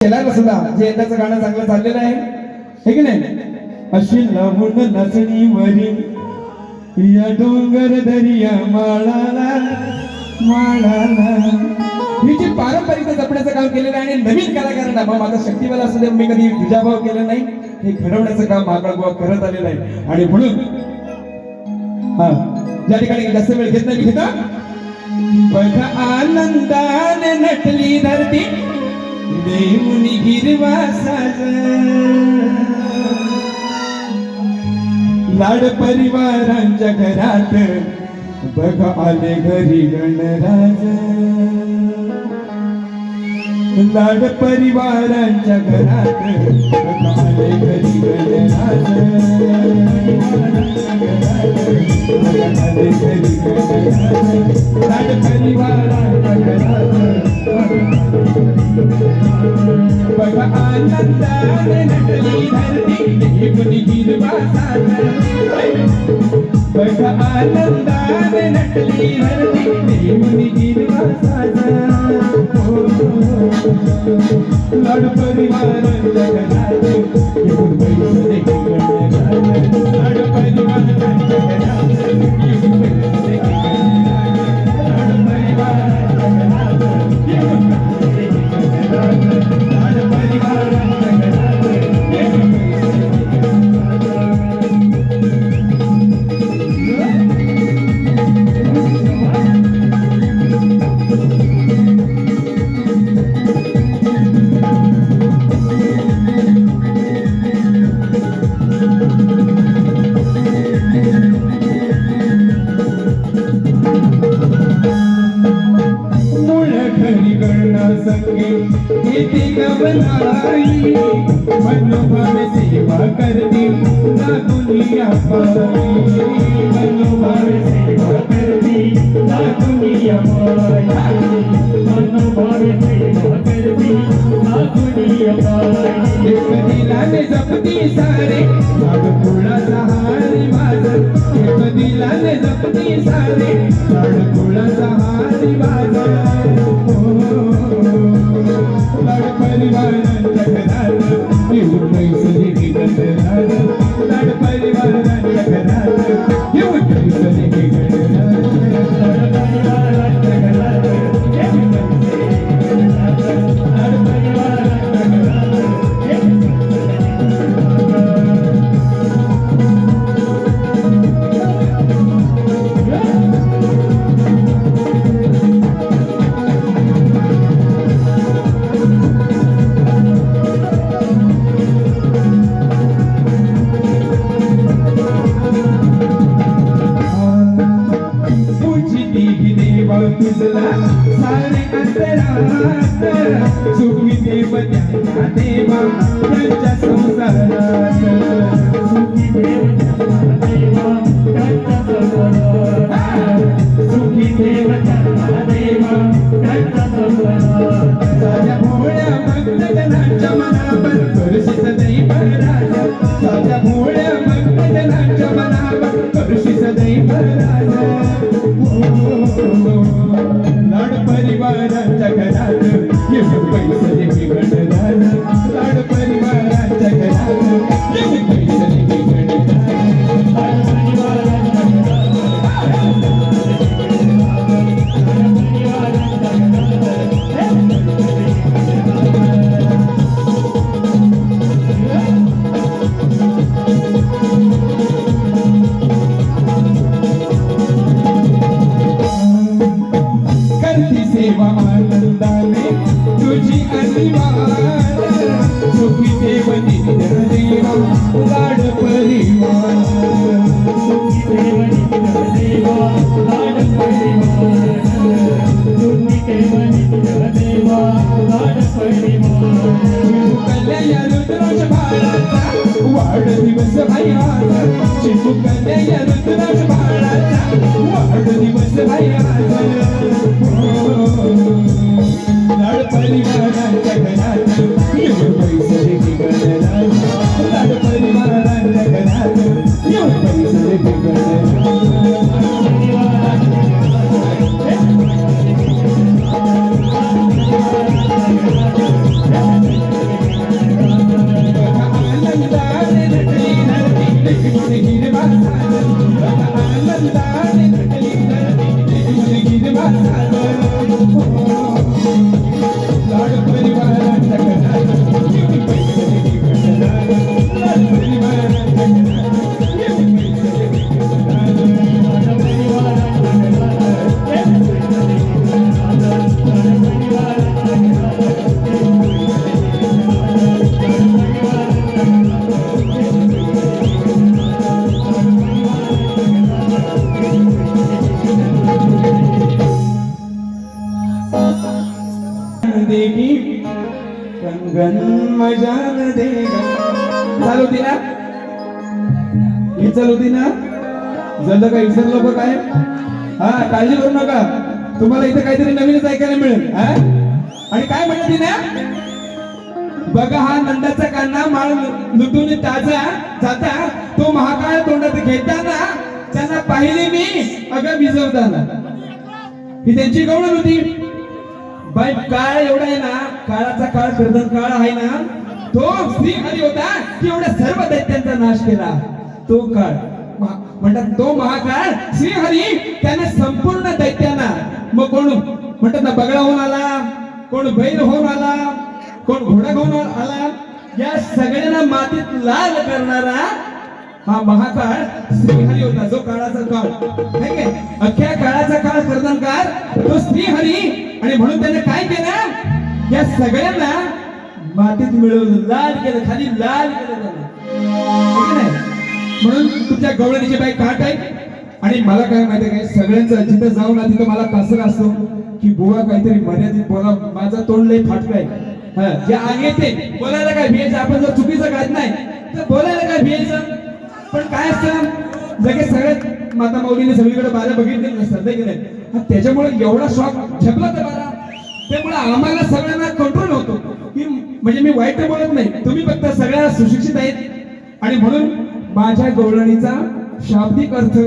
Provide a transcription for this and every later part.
केला सुद्धा जे यंदाचं गाणं चांगलं चाललेलं आहे हे की नाही. अशी लावून नाचणीवरी या डोंगर दर्या माळाला माळाला, ही जी पारंपरिक जपण्याचं काम केलेलं आहे आणि नवीन कलाकारांना माझा शक्तिबल असू दे, मी कधी विजाभाव केला नाही, हे घडवण्याचं काम महाकाळबुवा करत आलेलं आहे. आणि म्हणून हा ज्या ठिकाणी जास्त वेळ घेत नाही घेता, बघा आनंदाने नटली धरती देऊनी हिरवा साज, लाड परिवारांच्या घरात बघा आले घरी गणराज, लाड परिवारांच्या घरात बघा आले घरी गणराज, आले घरी गणराज, लाड परिवारांच्या घरात बघा आनंदाने नटली धरती देऊनी हिरवा साज, बघा आनंदाने नटली धरती देऊनी हिरवा साज, लाड परिवारांच्या घरात येऊन पैसे गणराज, लाड परिवारांच्या घरात येऊन पैसे गणराज, लाड परिवारांच्या घरात येऊन पैसे गणराज, लाड परिवारांच्या घरात येऊन मनोभावे सेवा करती ना दुनिया पाई, मनोभावे सेवा करती ना दुनिया पाई, मनोभावे सेवा करती ना दुनिया पाई, एक दिलाने जपती सारे लाड कुळाचा हारी माझ, एक दिलाने जपती सारे लाड कुळाचा हारी माझ, लाड परिवारांच्या घरात येऊन पैसे गणराज, लाड परिवारांच्या घरात येऊन पैसे गणराज, लाड परिवारांच्या घरात येऊन पैसे गणराज, लाड परिवारांच्या घरात येऊन सारे अंतरात सुखी देव त्यांच्या देवा त्यांच्या संसारात, सुखी देव त्यांच्या देवा त्यांच्या संसारात, सुखी देव त्यांच्या देवा त्यांच्या संसारात, साध्या भोळ्या भक्तजनांच्या मनावर करशील दैव राज, साध्या भोळ्या भक्तजनांच्या मनावर करशील दैव राज, लाड परिवारांच्या घरात येऊन पैसे गणराज, लाड परिवारांच्या घरात येऊन पैसे गणराज, लाड परिवारांच्या सेवा आनंदाने तुझी अनिवार, सुखी देव नित्य देवा लाड परिवार, सुखी देव नित्य देवा लाड परिवार, सुखी देव नित्य देवा लाड परिवार, चिमुकल्या रुद्राक्ष बाळाचा वाढदिवस भैयाचा, चिमुकल्या रुद्राक्ष बाळाचा वाढदिवस भैयाचा, लाड परिवारांच्या घरात येऊन पैसे गणराज, लाड परिवारांच्या घरात येऊन पैसे गणराज, परिवारांच्या घरात गगन मजाल दे चालू होती ना ही चालू होती ना जर का विसरलो बघ काय हा काळजी करू नका तुम्हाला इथे काहीतरी नवीनच ऐकायला मिळेल हा आणि काय म्हणते ना बघा हा नंदाचा कान्हा माळ लुटून ताजा जाता तो महाकाळ तोंडात घेताना त्यांना पाहिले मी अगं विजवताना ही त्यांची गवळण होती बाई काळ एवढा आहे ना काळाचा काळ कर्दन काळ आहे ना तो श्री हरी होता की एवढ्या सर्व दैत्यांचा नाश केला तो काळ म्हणतात तो महाकाळ श्री हरी त्याने संपूर्ण दैत्यांना मग कोण म्हणतात ना बगळा होऊन आला कोण बैल होऊन आला कोण घोडा घेऊन आला या सगळ्यांना मातीत लाल करणारा हा महाकाळ श्रीहरी होता जो काळाचा काळ नाही काय अख्ख्या काळाचा काळ कर्दनकार तो श्रीहरी आणि म्हणून त्याने काय केलं या सगळ्यांना मातीत मिळवलं लाल केलं खाली लाल केलं त्याने म्हणून तुमच्या गवळणीची बाई काट आहे आणि मला काय माहिती काय सगळ्यांचं जिथं जाऊन ना तिथं मला कसर असतो की बुवा काहीतरी मर्यादित बोला माझं तोंड लय फाटलंय जे आहे ते बोलायला काय भेज आपण जर चुकीचं काढत नाही तर बोलायला काय भेज पण काय असतं जगे सगळ्यात माता माऊलीने सगळीकडे बारा बघितले नसतात नाही की नाही त्याच्यामुळे एवढा शॉक झेपला तर बारा त्यामुळे आम्हाला सगळ्यांना कंट्रोल होतो की म्हणजे मी वाईट बोलत नाही तुम्ही फक्त सगळ्या सुशिक्षित आहेत आणि म्हणून माझ्या गवळणीचा शाब्दिक अर्थ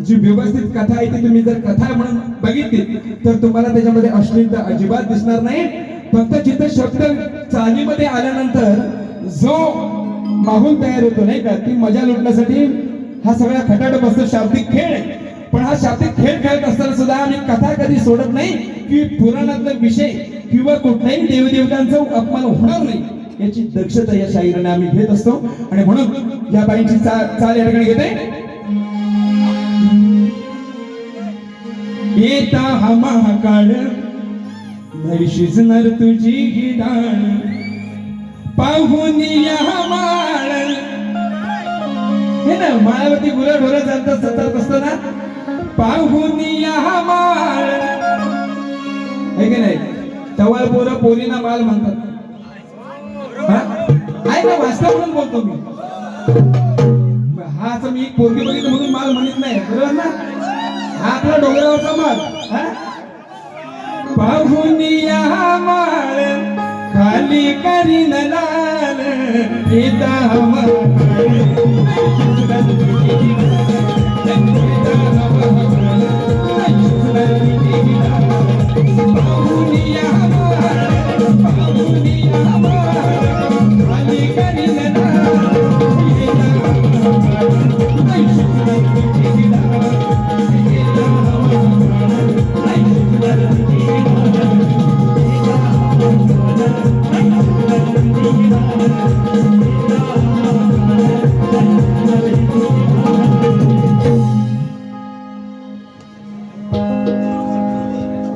जी व्यवस्थित कथा आहे ती तुम्ही जर कथा म्हणून बघितली तर तुम्हाला त्याच्यामध्ये अश्लीलता अजिबात दिसणार नाही फक्त जिथे शब्द चालीमध्ये आल्यानंतर जो माहोल तयार होतो नाही का ती मजा लुटण्यासाठी हा सगळा खटाट बसतो शाब्दिक खेळ पण हा शाब्दिक खेळ खेळत असताना सुद्धा आम्ही कथा कधी सोडत नाही की पुराणातला विषय किंवा कुठल्याही देवदेवतांचा अपमान होणार नाही याची दक्षता या शाहिराने आम्ही घेत असतो आणि म्हणून या बाईची चाल या ठिकाणी घेते येता हा महाकाळ नाही शिजणार तुझी ही डाळ पाहून या माळ हे ना माळावरती गुरं ढोरं चालतात सतत असतो ना पाहून या माळ आहे की नाही टवाळ पोरं पोरीना माल म्हणतात आहे ना वास्तव म्हणून बोलतो मी हा असं मी एक पोरगी बघितलं म्हणून माल म्हणत नाही बरोबर ना हा आपला डोंगरावरचा माल पाहून या माळ खाली करीन लाल येता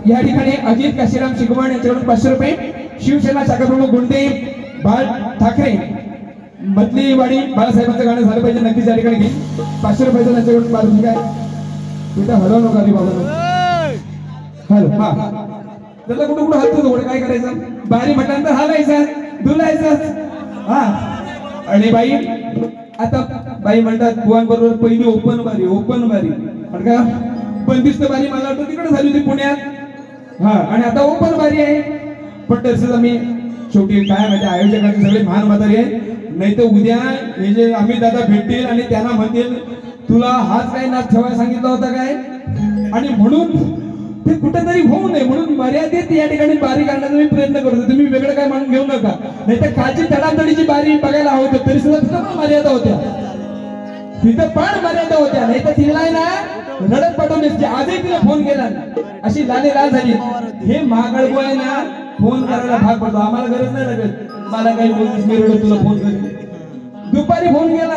या ठिकाणी अजित काशीराम शिगवण यांच्याकडून 500 रुपये शिवसेना शाखाप्रमुख गुंडे बाळ ठाकरे मधलीवाडी बाळासाहेबांचं गाणं झालं पाहिजे नक्कीच या ठिकाणी घेईन 500 रुपयाचं त्यांच्याकडून पारितोषिक आहे तिथं हलव नका रे बाबा हॅलो हा त्याला कुठं कुठं हलतो थोडं काय करायचं बारी म्हटल्यानंतर हालायचं धुलायचं हा आणि बाई आता बाई म्हणतात बुवांबरोबर पहिली ओपन बारी पण का बंदिस्त बारी मला वाटतं तिकडे झाली होती पुण्यात हा आणि आता ओपन बारी आहे पण तसंच आम्ही शेवटी काय म्हणजे आयोजकांचे सगळे महान म्हातारी आहे नाही तर उद्या हे जे आम्ही दादा भेटतील आणि त्यांना म्हणतील तुला हाच काय नाच ठेवायला सांगितला होता काय आणि म्हणून ते कुठेतरी होऊ नये म्हणून मर्यादित या ठिकाणी बारी काढण्याचा मी प्रयत्न करतो तुम्ही वेगळं काय म्हणून घेऊ नका नाही तर कालची तडातडीची बारी बघायला हवं तरी सुद्धा तिथं पण मर्यादा होत्या तिथं पण मर्यादा होत्या नाही तर तिला ना रडत पाठवून आजही तिला फोन केला अशी लाल झाली हे महाकाळ आहे ना फोन करायला भाग पडतो आम्हाला गरज नाही लागत मला काही बोलतीस मी रडत तुला फोन करेन दुपारी फोन केला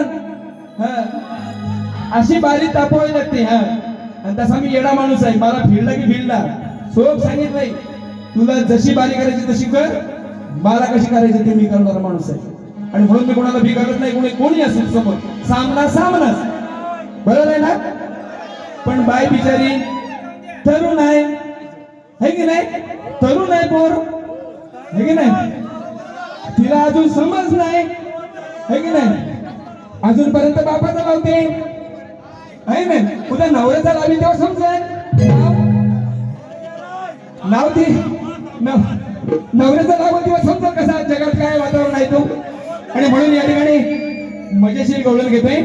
अशी बारी तापवावी लागते हा आणि तसा मी येडा माणूस आहे मला फिरला की फिरला सोप सांगितलंय तुला जशी बारी करायची तशी कर मला कशी करायची ते मी करणारा माणूस आहे आणि म्हणून मी कोणाला बिघडत नाही कोणी असेल समोर सामनाच बरोबर आहे ना पण बाई बिचारी तरुण आहे की नाही तरुण आहे पोर है की नाही तिला अजून समज नाही है की नाही, अजूनपर्यंत बापाचा लावते आहे ना, उद्या नवऱ्याचा लावी तेव्हा समजेल नाव ती नवऱ्याचा लाव तेव्हा समजेल कसा जगात काय वातावरण आहे तो. आणि म्हणून या ठिकाणी मजेशीर गवळण घेतोय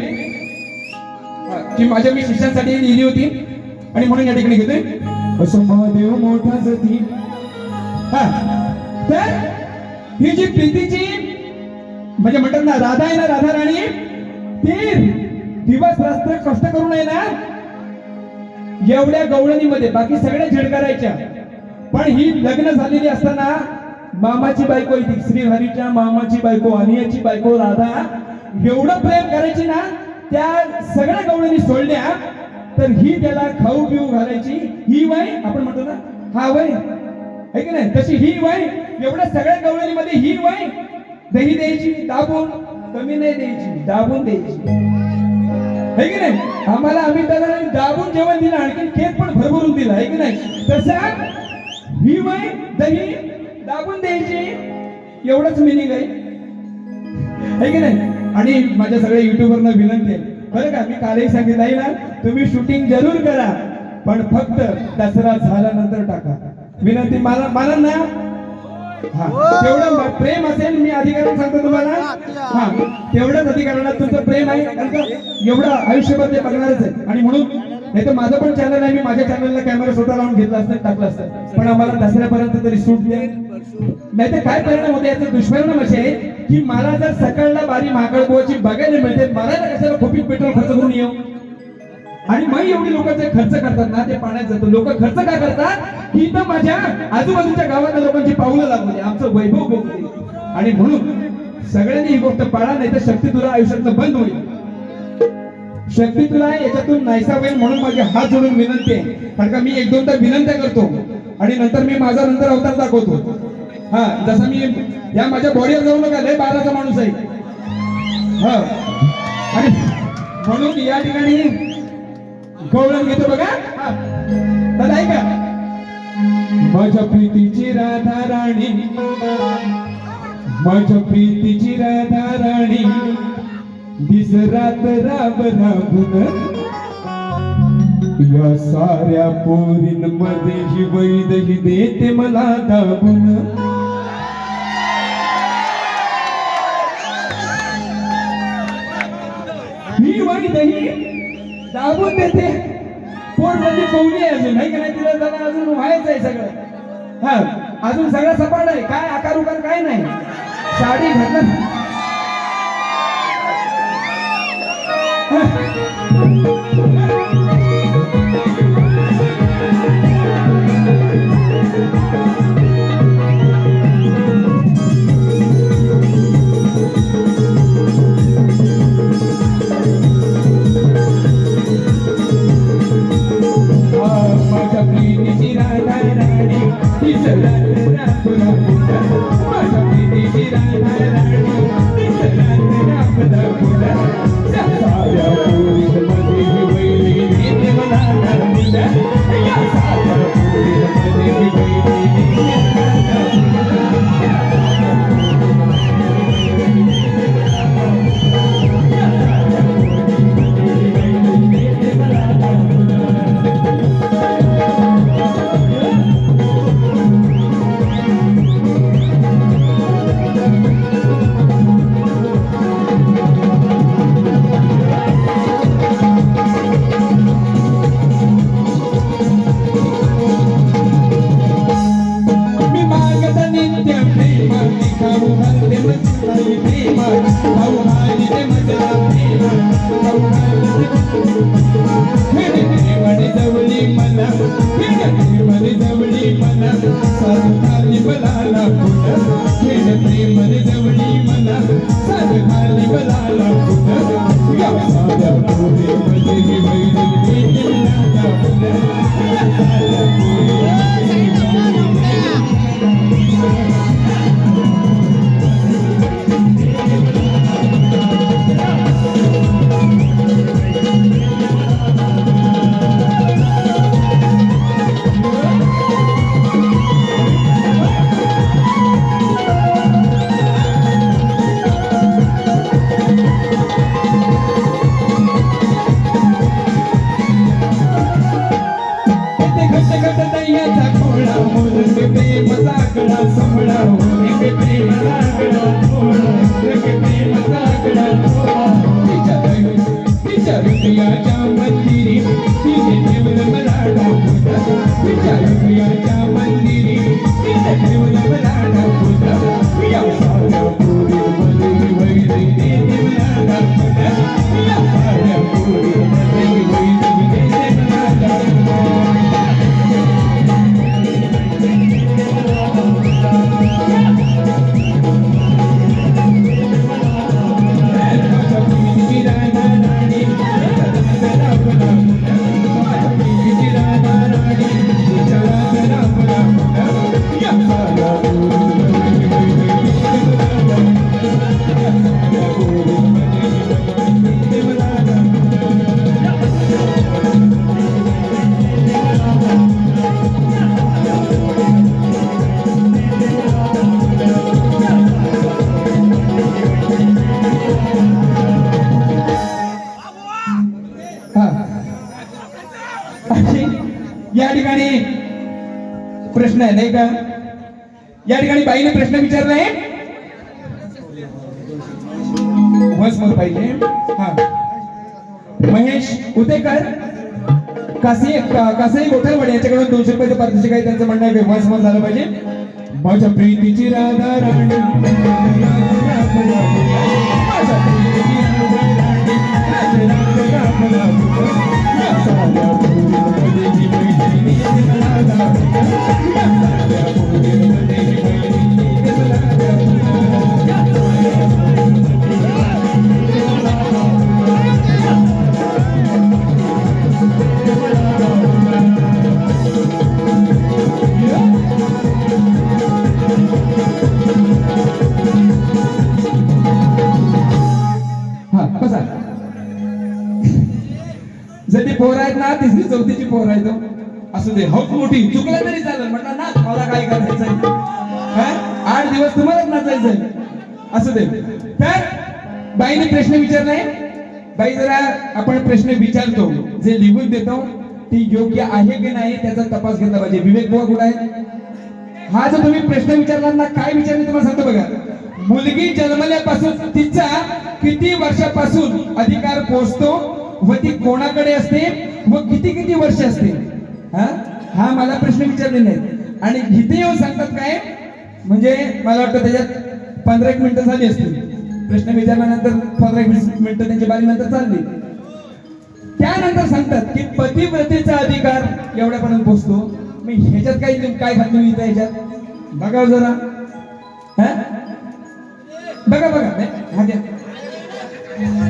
की माझ्या मी शिष्यांसाठी लिहिली होती आणि म्हणून या ठिकाणी घेतोय. असं महादेव मोठा सती. हा तर ही जी प्रीतीची म्हणजे म्हणतात ना राधा आहे ना, राधा राणी ती दिवस रात्र कष्ट करून आहे ना एवढ्या गवळणीमध्ये बाकी सगळ्या झेड करायच्या, पण ही लग्न झालेली असताना मामाची बायको येते, श्रीहरीच्या मामाची बायको अनियाची बायको राधा एवढं प्रेम करायची ना, त्या सगळ्या गवळणी सोडल्या तर ही त्याला खाऊ पिऊ घालायची. ही वय आपण म्हणतो ना हा वय आहे की नाही, तशी ही वय एवढ्या सगळ्या गवळणीमध्ये ही वय दही द्यायची दाबून, कमी नाही द्यायची दाबून द्यायची आहे की नाही. आम्हाला आम्ही त्याला दाबून जेवण दिलं, आणखी केक पण भरभरून दिला आहे की नाही. तसं ही वय दही दाबून द्यायची एवढंच मिनिंग आहे की नाही. आणि माझ्या सगळ्या युट्यूबरना विनंती आहे बरं का, मी कालही सांगितलं आहे ना, तुम्ही शूटिंग जरूर करा पण फक्त दसरा झाल्यानंतर टाका. विनंती मला मला ना हा तेवढं प्रेम असेल, मी अधिकाऱ्यांना सांगतो तुम्हाला हा तेवढंच अधिकाऱ्यांना तुमचं प्रेम आहे, कारण का एवढं आयुष्यभर ते बघणारच आहे. आणि म्हणून नाही तर माझं पण चॅनल आहे, मी माझ्या चॅनलला कॅमेरा स्वतः लावून घेतला असतं टाकलं असतं, पण आम्हाला दसऱ्यापर्यंत तरी सूट द्या. नाही तर काय परिणाम होते, याचा दुष्परिणाम असे आहे की मला जर सकाळला बारी महाकाळबोची बघायला मिळते, मला कशाला खोपीत पेट्रोल खर्च करून येऊ. आणि मग एवढी लोक जे खर्च करतात ना ते पाण्यात जातो. लोक खर्च काय करतात की तर माझ्या आजूबाजूच्या गावातल्या लोकांची पावलं लागू दे, आमचं वैभव बघू दे. आणि म्हणून सगळ्यांनी ही गोष्ट पाळा, नाही तर शक्ती तुला आयुष्यातनं बंद होईल. शक्ती तुला याच्यातून नाहीसा होईल. म्हणून माझे हात जोडून विनंती आहे, कारण का मी एक दोनदा विनंत्या करतो आणि नंतर मी माझा नंतर अवतार दाखवतो. हा जसं मी या माझ्या बॉडीवर जाऊ नका, लय बाराचा माणूस आहे हा. आणि म्हणून या ठिकाणी गवळण घेतो बघा. तर ऐका, माझ्या प्रीतीची राधा राणी, माझ्या प्रीतीची राधा राणी दिस रात राब राबून, या साऱ्या पोरींमध्ये ही वैद ही देते मला दाबून. ही वैद ही दाबून देते, पोट म्हणजे पवली आहे अजून आहे की नाही, तिला जरा अजून व्हायचं आहे सगळं. हा अजून सगळं सपाट आहे, काय आकार उकार काय नाही, साडी घातलं. का? या ठिकाणी बाईने प्रश्न विचारलाय, वसमत पाहिजे. हा, महेश उतेकर कासाई गोठलवाडी याच्याकडून 200 रुपयाचं पारितोषिक आहे. त्यांचं म्हणणं आहे की वसमत झालं पाहिजे. माझ्या प्रीतीची राधा राणी, माझ्या प्रीतीची जर ती पोर आहेत ना, तिसरी चौथीची पोर आहे तो असू दे, हौस मोठी, चुकलं तरी चालेल. म्हटलं ना मला काय करायचंय, 8 दिवस तुम्हालाच नाचायचंय, असू दे. तर बाईने प्रश्न विचारलाय. बाई जरा आपण प्रश्न विचारतो, जे लिहून देतो ती योग्य आहे की नाही त्याचा तपास घेतला पाहिजे. विवेक बुवा कुठे आहे? हा जो तुम्ही प्रश्न विचारला ना, काय विचारले तुम्हाला सांगतो बघा. मुलगी जन्मल्यापासून तिचा किती वर्षापासून अधिकार पोहोचतो व ती कोणाकडे असते व किती किती वर्ष असते, हा मला प्रश्न विचारले नाहीत. आणि इथे येऊन सांगतात काय, म्हणजे मला वाटतं त्याच्यात 15 मिनिटं झाली असतील. प्रश्न विचारल्यानंतर 15 मिनिटं त्यांची बारी नंतर चालली. त्यानंतर सांगतात की पतिव्रतेचा अधिकार एवढ्यापर्यंत पोहोचतो. मी ह्याच्यात काय घातलं इथं, ह्याच्यात बघा जरा, बघा हा घ्या.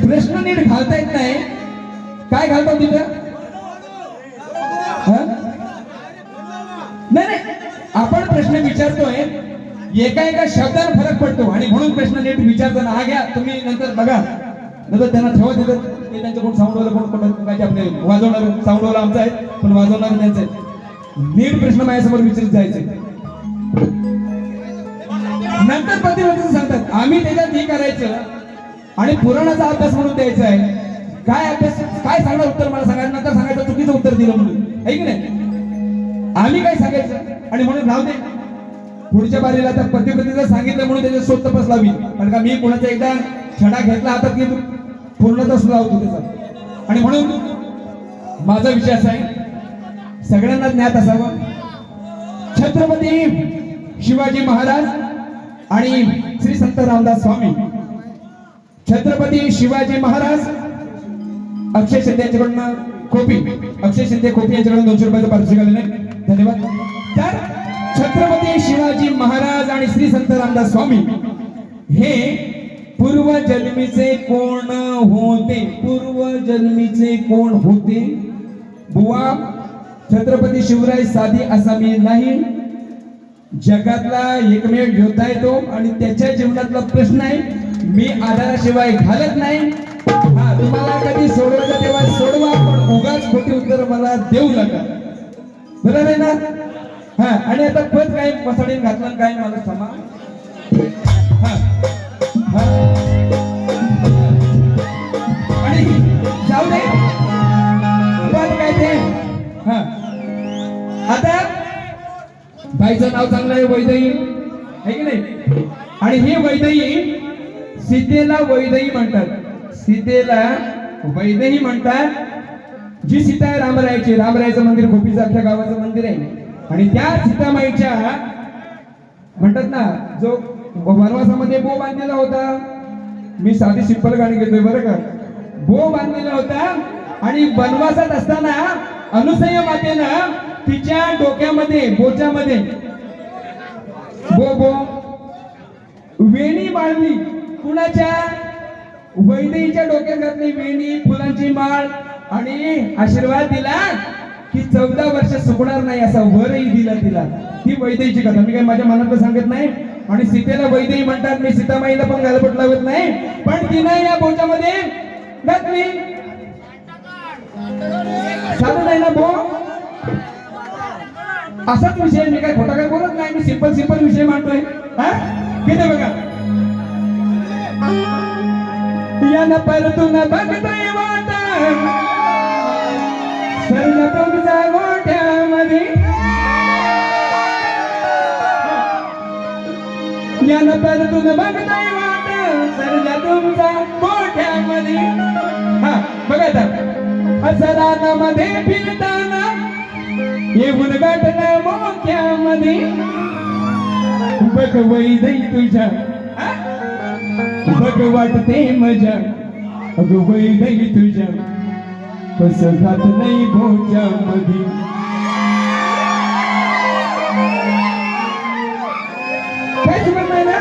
प्रश्न नीट घालता येत नाही, काय घालतो तिथं? नाही, आपण प्रश्न विचारतोय, एका शब्दाने फरक पडतो आणि म्हणून प्रश्न नीट विचारताना हा घ्या तुम्ही, नंतर बघा, नंतर त्यांना ठेवत येतात. ते त्यांचं कोण साऊंडवाला, कोण काय आपले वाजवणार, साऊंडवाला आमचा आहे पण वाजवणार त्यांचं आहे. नीट प्रश्न माझ्यासमोर विचारत जायचे. नंतर पतिव्रतेचं सांगतात आम्ही त्याच्यात हे करायचं आणि पुराणाचा अभ्यास म्हणून द्यायचा आहे. काय अभ्यास, काय सांगणार उत्तर मला सांगायचं, नंतर सांगायचं चुकीचं उत्तर दिलं म्हणून, आहे की नाही? आम्ही काय सांगायचं आणि म्हणून राहू दे. पुढच्या बारीला आता पतिव्रतेचं सांगितलं म्हणून त्याचा शोध तपास लावी, कारण का मी कोणाचा एकदा छडा घेतला आता की पूर्णतः लावतो त्याचा. आणि म्हणून माझा विषय असा आहे, सगळ्यांना ज्ञात असावं, छत्रपती शिवाजी महाराज आणि श्री संत रामदास स्वामी. छत्रपती शिवाजी महाराज अक्षय शिंदे यांच्याकडून खोपी, अक्षय शिंदे खोपी यांच्याकडून 200 रुपयाचं पारितोषिक आलेलं आहे. धन्यवाद. तर छत्रपती शिवाजी महाराज आणि श्री संत रामदास स्वामी हे पूर्वजन्मीचे कोण होते? पूर्वजन्मीचे कोण होते? बुवा, छत्रपती शिवराय साधी आसामी नाही, जगातला एकमेव योद्धा आहे तो आणि त्याच्या जीवनातला प्रश्न आहे. मी आधाराशिवाय घालत नाही. हा, तुम्हाला कधी सोडवायचं तेव्हा सोडवा, पण उगाच खोटी उत्तर मला देऊ नका, बरोबर आहे ना? हा, आणि आता पद काय पसडीन घातलं काय मला क्षमा. आणि जाऊ दे पद काय ते. हा, आता बाईचं नाव चांगलं आहे, वैदेही, आहे की नाही? आणि हे वैदेही, सीतेला वैदेही म्हणतात, सीतेला वैदेही म्हणतात. जी सीता आहे रामरायाची, रामरायाचं मंदिर खोपीचं अख्ख्या गावाचं मंदिर आहे. आणि त्या सीतामाईच्या म्हणतात ना, जो वनवासामध्ये बो बांधलेला होता, मी साधी सिंपल गाणी घेतोय बरं का, बो बांधलेला होता. आणि वनवासात असताना अनुसया मातेनं तिच्या डोक्यामध्ये, बोच्यामध्ये बो वेणी बांधली. कुणाच्या? वैदेहीच्या डोक्यात घातली वेणी, फुलांची माळ आणि आशीर्वाद दिला की 14 वर्ष सुकणार नाही असा वरही दिला तिला. ही वैदेहीची कथा, मी काय माझ्या मनात सांगत नाही. आणि सीतेला वैदेही म्हणतात, मी सीतामाईला पण गालबोट लावत नाही, पण तिनं या बोच्यामध्ये घातली. साधं नाही ना बो, असाच विषय. मी काय खोटा काय बोलत नाही, मी सिंपल विषय मांडतोय. किती बघा, यानं परतून बघतोय वाटा, सरला तुमचा गोठ्यामध्ये याला परतून बघताय वाट सरजा तुमचा मोठ्यामध्ये. हा बघा आता असं रानामध्ये फिरताना येऊन गाठलं मोठ्यामध्ये. बघ वैदई तुझ्या बघ वाटते मजा अग वैदई तुझ्या कसं घात नाही भोच्या मध्ये. काहीच म्हणताय ना.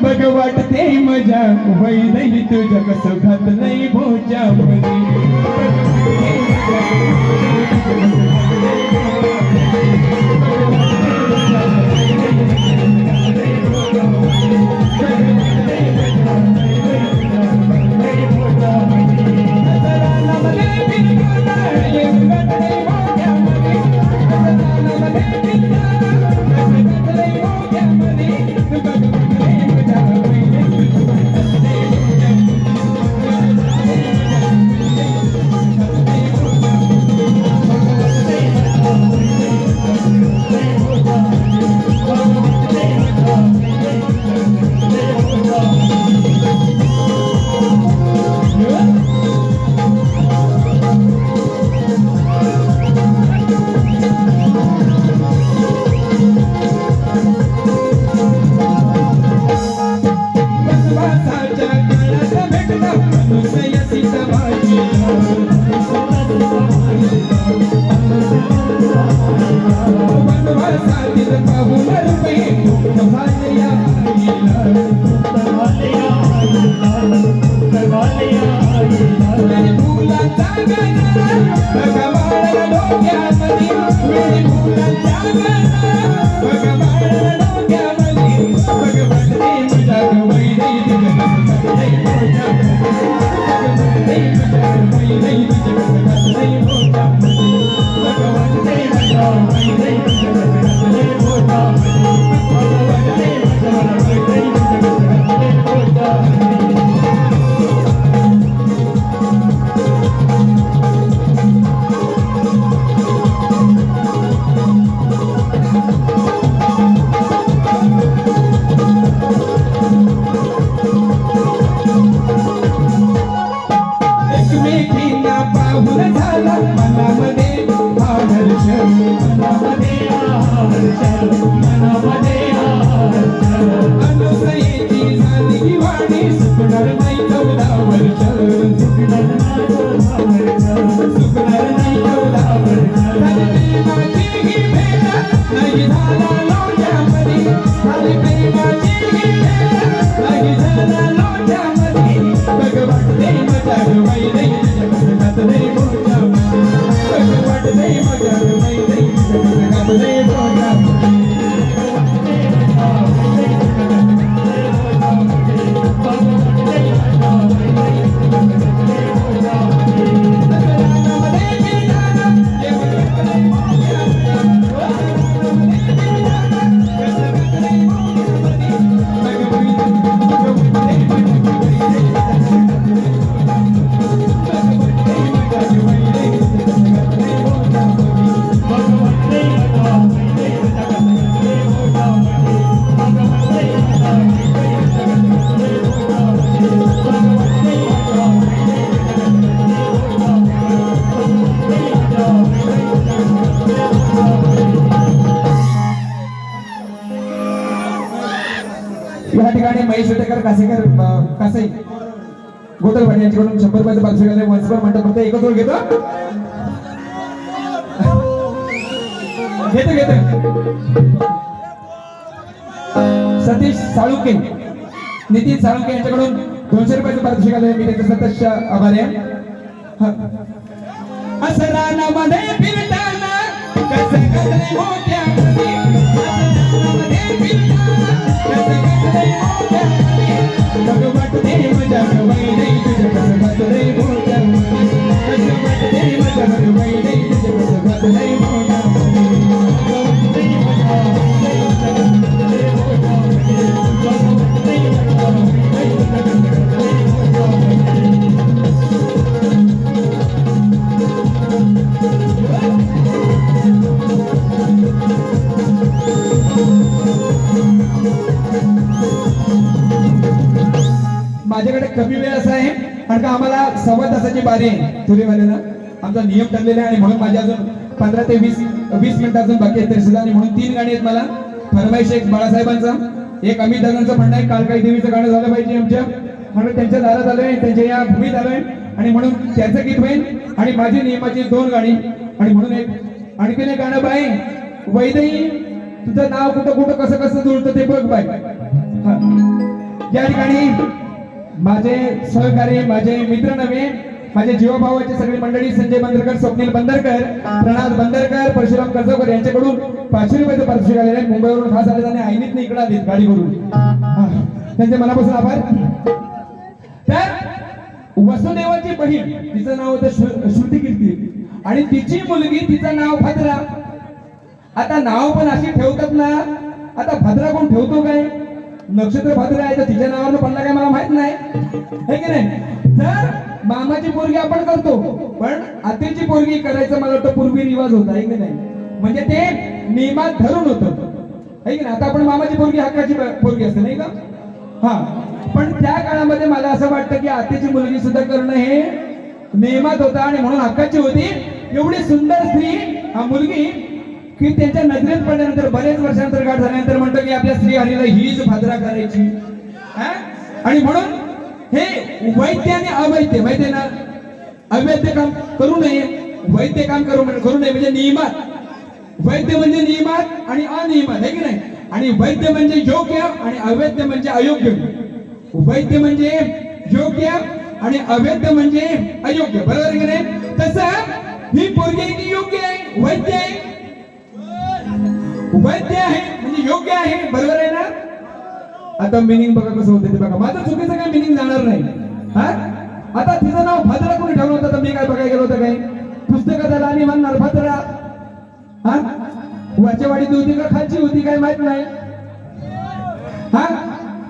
बघ वाटते मजा वैदई तुझ्या कसं घात नाही भोच्या मध्ये. या ठिकाणी महेश विटेकर कासेकर कासाई गोतलवाडी यांच्याकडून 100 रुपयाचे पारितोषिक आले. वंशभर मंडप फक्त एकच ओळ घेतो घेतो घेतो. सतीश साळुंके नितीन साळुंके यांच्याकडून 200 रुपयाचे पारितोषिक आले. मी त्यांचा सतत आभारी आहे. असं रानामध्ये फिरताना कसं कसं मोठ्यामध्ये रानामध्ये फिरताना कसं कसं मोठ्यामध्ये बघ वाटते मजा वैदई तुझ्या कसं घातलंय मोठ्यामध्ये. कसं वाटते मजा वैदई तुझ्या कसं घातलंय मोठ्यामध्ये. माझ्याकडे कमी वेळ असा आहे कारण का आम्हाला 1.25 तासाची बारी आहे तुरीवाल्याला. आमचा नियम ठरलेला आहे आणि म्हणून माझ्या अजून 15 ते 20 मिनिट अजून बाकी आहेत तरी सुद्धा. आणि म्हणून 3 गाणी आहेत मला. फरमाईश एक बाळासाहेबांचा, एक अमित दादांचं म्हणणं आहे कालकाई देवीचं गाणं झालं पाहिजे आमच्या, म्हणून त्यांच्या दारात आलोय, त्यांच्या या भूमीत आलोय आणि म्हणून त्यांचं गीत होईल. आणि माझी नियमाची 2 गाणी आणि म्हणून एक आणखीन एक गाणं बाई वैदई तुझं नाव कुठं कुठं कसं कसं जुळतं ते बघ बाई. या ठिकाणी माझे सहकारी, माझे मित्र नव्हे, माझे जीवाभावाचे सगळी मंडळी, संजय बंदरकर, स्वप्नील बंदरकर, प्रणाद बंदरकर, परशुराम कर्जकर यांच्याकडून 500 रुपयाचं पारितोषिक आलेलं आहे. मुंबईवरून खास आले आणि आईनीत इकडे आले गाडी करून. त्यांचे मनापासून आभार. तर वसुदेवाची बहीण, तिचं नाव होतं श्रुती कीर्ती आणि तिची मुलगी, तिचं नाव भद्रा. आता नाव पण अशी ठेवतात ना, आता भद्रा कोण ठेवतो काय? नक्षत्र भद्रा आहे तर तिच्या नावानं पडला काय मला माहित नाही, है की नाही? तर मामाची पोरगी आपण करतो पण आतेची पोरगी करायचं मला वाटतं पूर्वी रिवाज होता, है की नाही? म्हणजे ते नियमात धरून होतं, है की नाही? आता आपण मामाची पोरगी हक्काची पोरगी असते नाही का? हा, पण त्या काळामध्ये मला असं वाटतं की आतेची मुलगी सुद्धा करणं हे नियमात होतं आणि म्हणून हक्काची होती. एवढी सुंदर स्त्री हा मुलगी की त्यांच्या नजरेत पडल्यानंतर बरेच वर्षानंतर गाठ झाल्यानंतर म्हणतो की आपल्या स्त्री हरीला हीच भद्रा करायची. आणि म्हणून हे वैद्य आणि अवैद्य, माहिती ना, अवैद्य काम करू नये, वैद्य काम करू नये म्हणजे नियमात. वैद्य म्हणजे नियमात आणि अनियमात, आहे की नाही? आणि वैद्य म्हणजे योग्य आणि अवैद्य म्हणजे अयोग्य. वैद्य म्हणजे योग्य आणि अवैद्य म्हणजे अयोग्य, बरोबर आहे की नाही? तसं ही पोरगी योग्य आहे, वैद्य आहे, वैद्य आहे म्हणजे योग्य आहे, बरोबर आहे ना? आता मिनिंग बघा कसं होतं ते बघा. माझं चुकीचं काही मिनिंग जाणार नाही. हा, आता तिचं नाव भद्रा कोणी ठेवलं होतं तर मी काय बघायला गेलो होतं काय? पुस्तकात आला आणि म्हणणार भद्रा. हा, वरच्या वाडीत होती का खालची होती काय माहित नाही. हा,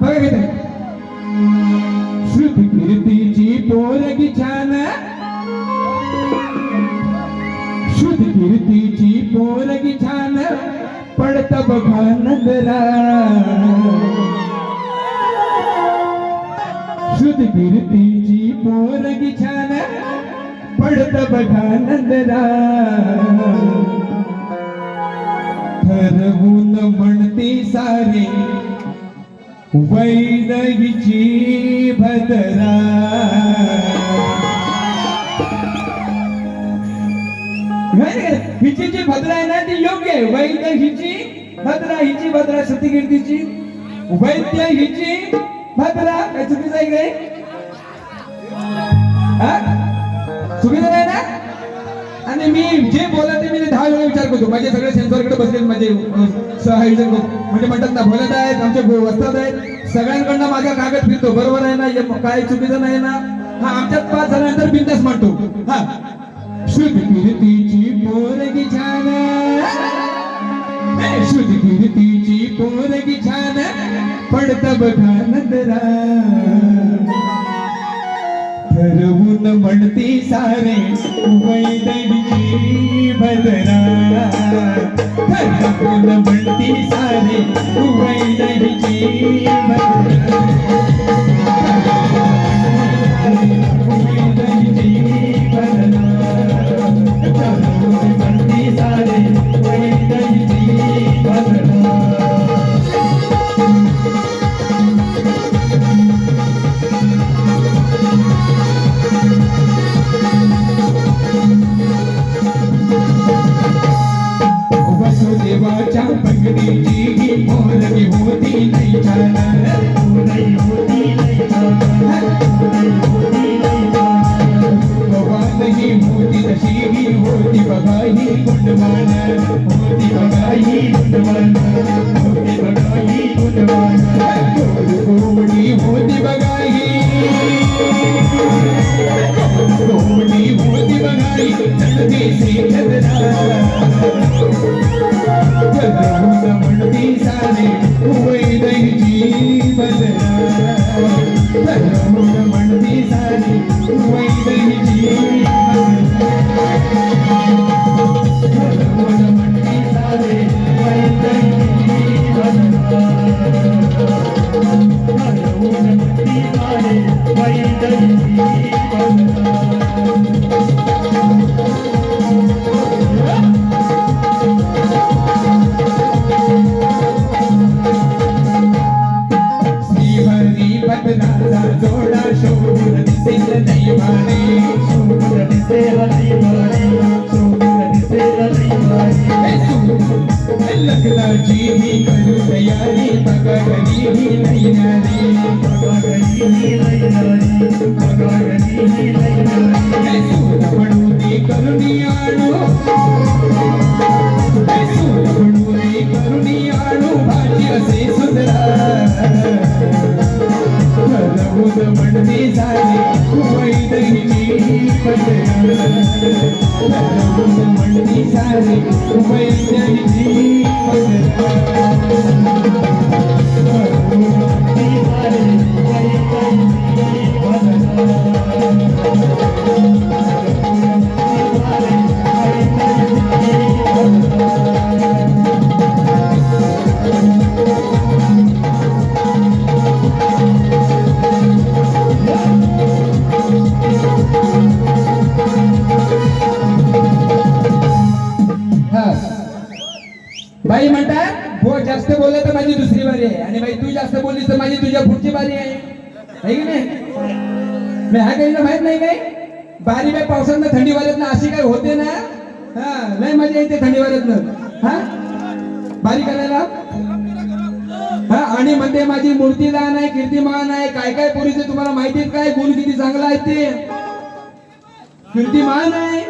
बघा घेते. श्रुती कीर्तीची पोरगी छान, श्रुती कीर्तीची पोरगी छान, पडत बघा नंदरा. श्रुती कीर्तीची पोरगी छान, पडत बघा नंदरा. ठरवून म्हणते सारे वैदहीची भद्रा. हिची जी भद्रा आहे ना ती योग्य आहे. वैद्य हिची भद्रा, हिची भद्रा श्रुती कीर्तीची, वैद्य हिची भद्रा. काय चुकीचं आहे काय? चुकीचं नाही ना? आणि मी जे बोलत ते मी 10 वेळा विचार करतो. माझे सगळे सेन्सॉरकडे बसले, माझे सहआयोजक म्हणजे म्हणतात ना, बोलत आहेत, आमचे वस्ताद आहेत, सगळ्यांकडनं माझा कागद फिरतो, बरोबर आहे ना? काय चुकीचं नाही ना? हा, आमच्यात 5 जणांनंतर बिंदास म्हणतो. हा, श्रुती कीर्तीची पोरगी छान, श्रुती कीर्तीची पोरगी छान, पडत बघा नंदरा. ठरवून म्हणती सारे वैदहीची भद्रा. ठरवून म्हणती सारे वैदहीची भद्रा. वसुदेवाच्या बहिणीची पोरगी होती नाही छान. घरी ही लैनारी सूर म्हणून करुणी आणू सूर म्हणून करुणी आणू भाजी असे सुंदरा रघुद म्हणते झाले वैदहीची पदरा रघुद म्हणते झाले वैदहीची पदरा बाई म्हणतात हो जास्त बोलला तर माझी दुसरी बारी आहे आणि बाई तू जास्त बोललीस तर माझी तुझ्या पुढची बारी आहे की नाही मी हा काही माहित नाही काय बारी बाई पावसानं थंडी वाजत ना अशी काय होते ना हा नाही मजा येते थंडी वाजत ना हा बारी करायला हा आणि म्हणते माझी मूर्ती लहान आहे कीर्तिमान आहे काय काय पोरीचे तुम्हाला माहिती आहे काय गुण किती चांगला आहे ते कीर्तिमान आहे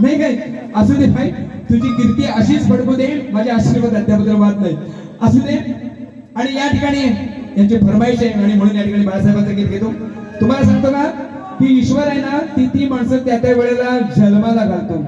नाही काय असू दे भाई तुझी कीर्ती अशीच फडकू दे माझे आशीर्वाद त्याबद्दल वाद नाही असू दे आणि या ठिकाणी यांची फरमाईश आहे आणि म्हणून या ठिकाणी बाळासाहेबांचं गीत घेतो तुम्हाला सांगतो ना की ईश्वर आहे ना ती माणसं त्या वेळेला जन्माला घालतो